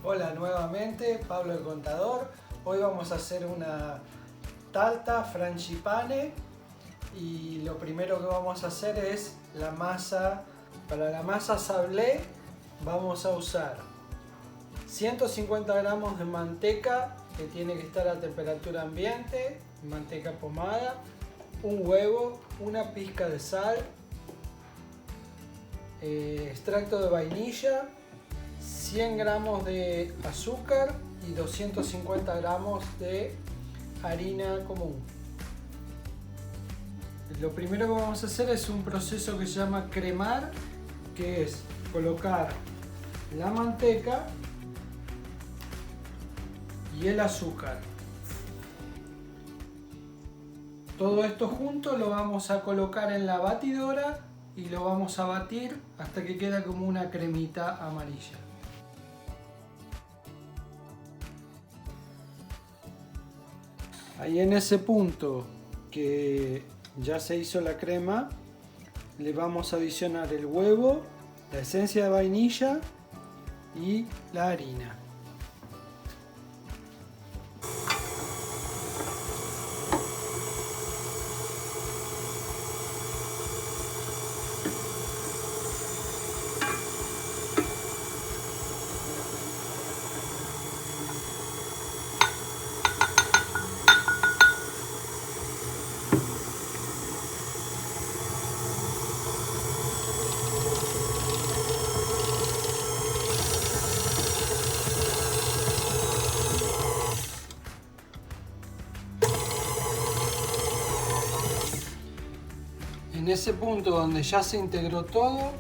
Hola nuevamente, Pablo el Contador. Hoy vamos a hacer una tarta frangipane y lo primero que vamos a hacer es la masa. Para la masa sablé vamos a usar 150 gramos de manteca que tiene que estar a temperatura ambiente, manteca pomada, un huevo, una pizca de sal, extracto de vainilla, 100 gramos de azúcar y 250 gramos de harina común. Lo primero que vamos a hacer es un proceso que se llama cremar, que es colocar la manteca y el azúcar. Todo esto junto lo vamos a colocar en la batidora y lo vamos a batir hasta que queda como una cremita amarilla. Ahí en ese punto que ya se hizo la crema, le vamos a adicionar el huevo, la esencia de vainilla y la harina. En ese punto donde ya se integró todo,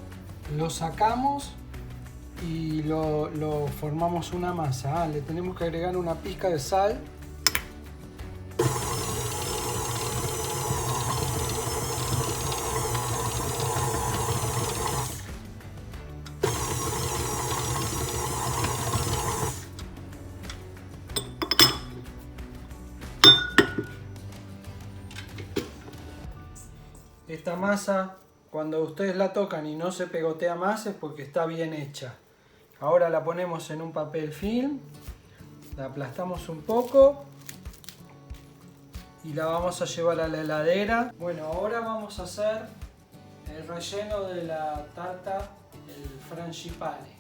lo sacamos y lo formamos una masa. Le tenemos que agregar una pizca de sal. Esta masa, cuando ustedes la tocan y no se pegotea más, es porque está bien hecha. Ahora la ponemos en un papel film, la aplastamos un poco y la vamos a llevar a la heladera. Bueno, ahora vamos a hacer el relleno de la tarta, el frangipane.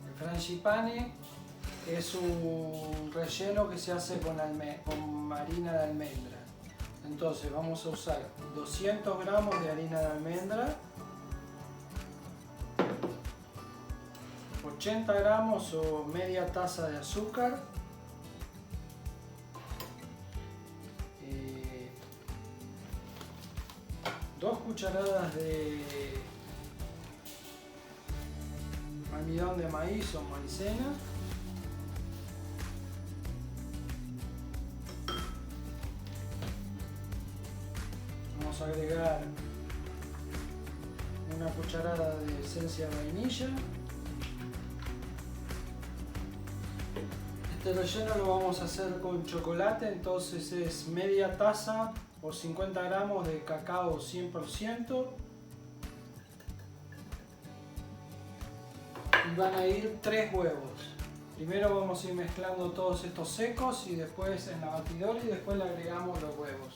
El frangipane es un relleno que se hace con harina de almendra. Entonces vamos a usar 200 gramos de harina de almendra, 80 gramos o media taza de azúcar, 2 cucharadas de almidón de maíz o maicena, vamos a agregar una cucharada de esencia de vainilla. Este relleno lo vamos a hacer con chocolate, entonces es media taza o 50 gramos de cacao 100%. Y van a ir 3 huevos. Primero vamos a ir mezclando todos estos secos y después en la batidora y después le agregamos los huevos.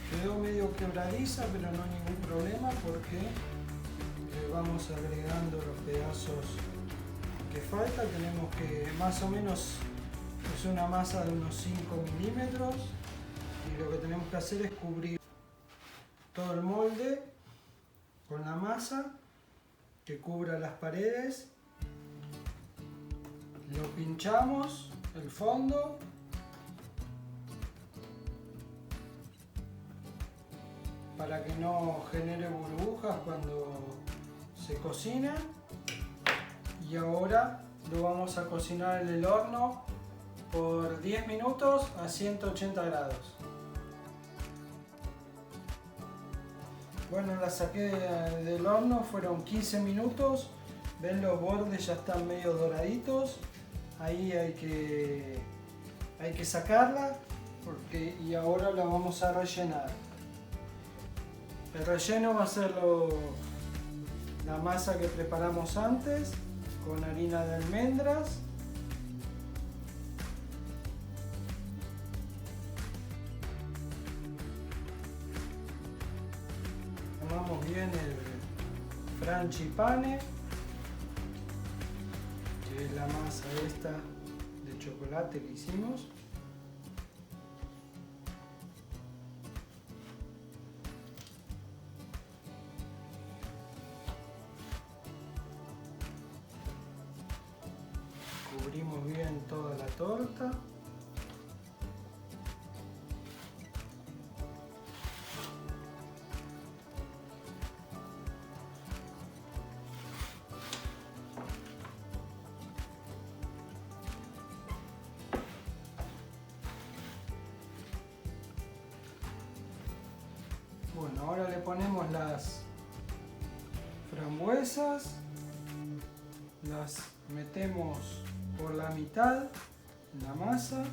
Quedó medio quebradiza, pero no hay ningún problema porque le vamos agregando los pedazos que falta. Tenemos que más o menos es una masa de unos 5 milímetros y lo que tenemos que hacer es cubrir todo el molde con la masa que cubra las paredes. Lo pinchamos el fondo para que no genere burbujas cuando se cocina. Y ahora lo vamos a cocinar en el horno por 10 minutos a 180 grados. Bueno, la saqué del horno, fueron 15 minutos. Ven, los bordes ya están medio doraditos. Ahí hay que sacarla y ahora la vamos a rellenar. El relleno va a ser la masa que preparamos antes con harina de almendras. Tomamos bien el frangipane, que es la masa esta de chocolate que hicimos. Cubrimos bien toda la torta. Bueno, ahora le ponemos las frambuesas, las metemos por la mitad en la masa.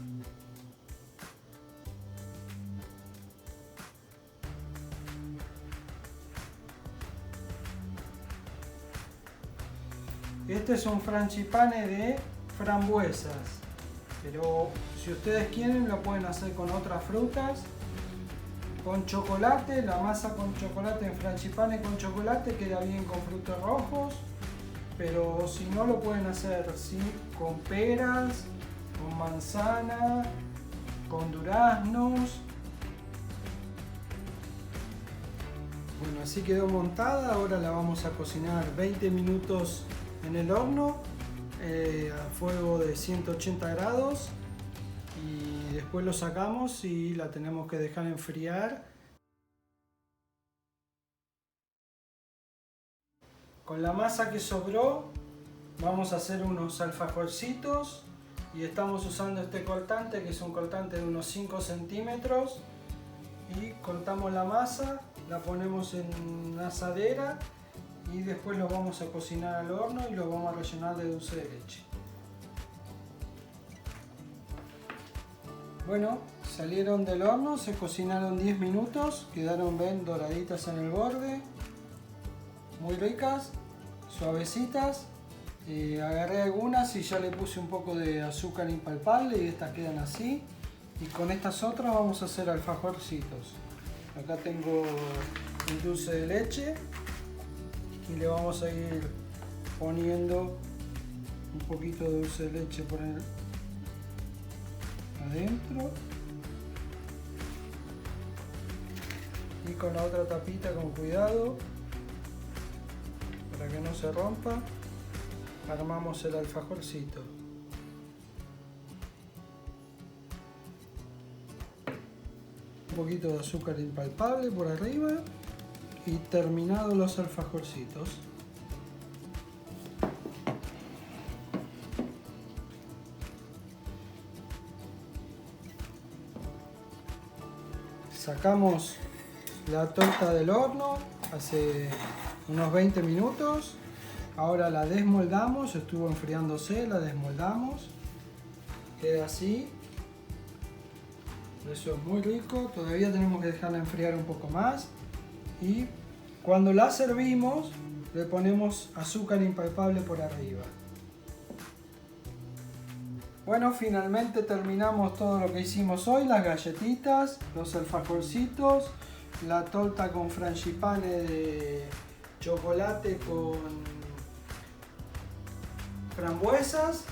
Este es un frangipane de frambuesas, pero si ustedes quieren lo pueden hacer con otras frutas. Con chocolate, la masa con chocolate en frangipane con chocolate queda bien con frutos rojos, pero si no lo pueden hacer ¿sí? Con peras, con manzana, con duraznos. Bueno, así quedó montada. Ahora la vamos a cocinar 20 minutos en el horno a fuego de 180 grados. Y después lo sacamos y la tenemos que dejar enfriar. Con la masa que sobró vamos a hacer unos alfajorcitos y estamos usando este cortante, que es un cortante de unos 5 centímetros, y cortamos la masa, la ponemos en una asadera y después lo vamos a cocinar al horno y lo vamos a rellenar de dulce de leche. Bueno, salieron del horno, se cocinaron 10 minutos, quedaron bien doraditas en el borde, muy ricas, suavecitas. Agarré algunas y ya le puse un poco de azúcar impalpable y estas quedan así. Y con estas otras vamos a hacer alfajorcitos. Acá tengo el dulce de leche y le vamos a ir poniendo un poquito de dulce de leche por el adentro y con la otra tapita con cuidado para que no se rompa armamos el alfajorcito. Un poquito de azúcar impalpable por arriba y terminados los alfajorcitos. Sacamos la torta del horno hace unos 20 minutos. Ahora la desmoldamos, estuvo enfriándose, la desmoldamos. Queda así. Eso es muy rico. Todavía tenemos que dejarla enfriar un poco más. Y cuando la servimos, le ponemos azúcar impalpable por arriba. Bueno, finalmente terminamos todo lo que hicimos hoy, las galletitas, los alfajorcitos, la torta con frangipane de chocolate frambuesas.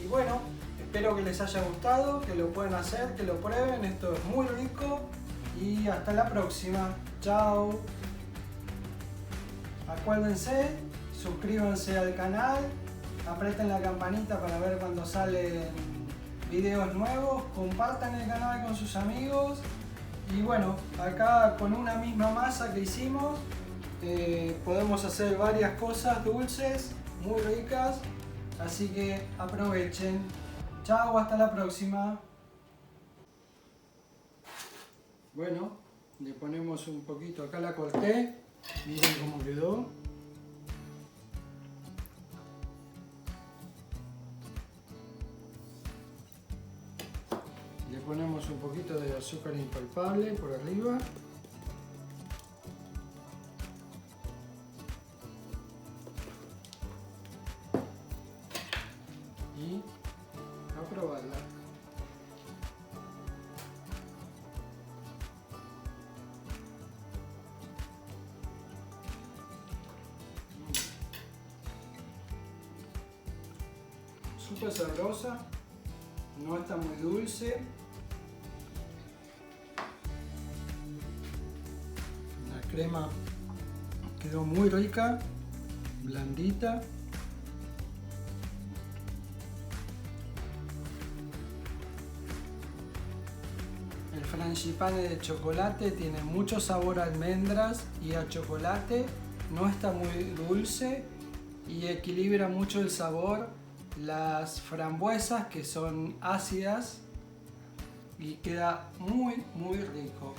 Y bueno, espero que les haya gustado, que lo puedan hacer, que lo prueben. Esto es muy rico y hasta la próxima. Chao. Acuérdense, suscríbanse al canal, aprieten la campanita para ver cuando salen videos nuevos, compartan el canal con sus amigos. Y bueno, acá con una misma masa que hicimos podemos hacer varias cosas dulces muy ricas, así que aprovechen. Chao, hasta la próxima. Bueno, le ponemos un poquito, acá la corté, miren cómo quedó. Le ponemos un poquito de azúcar impalpable por arriba. Y a probarla. Súper sabrosa, no está muy dulce. La crema quedó muy rica, blandita. El frangipane de chocolate tiene mucho sabor a almendras y a chocolate, no está muy dulce y equilibra mucho el sabor las frambuesas, que son ácidas, y queda muy rico.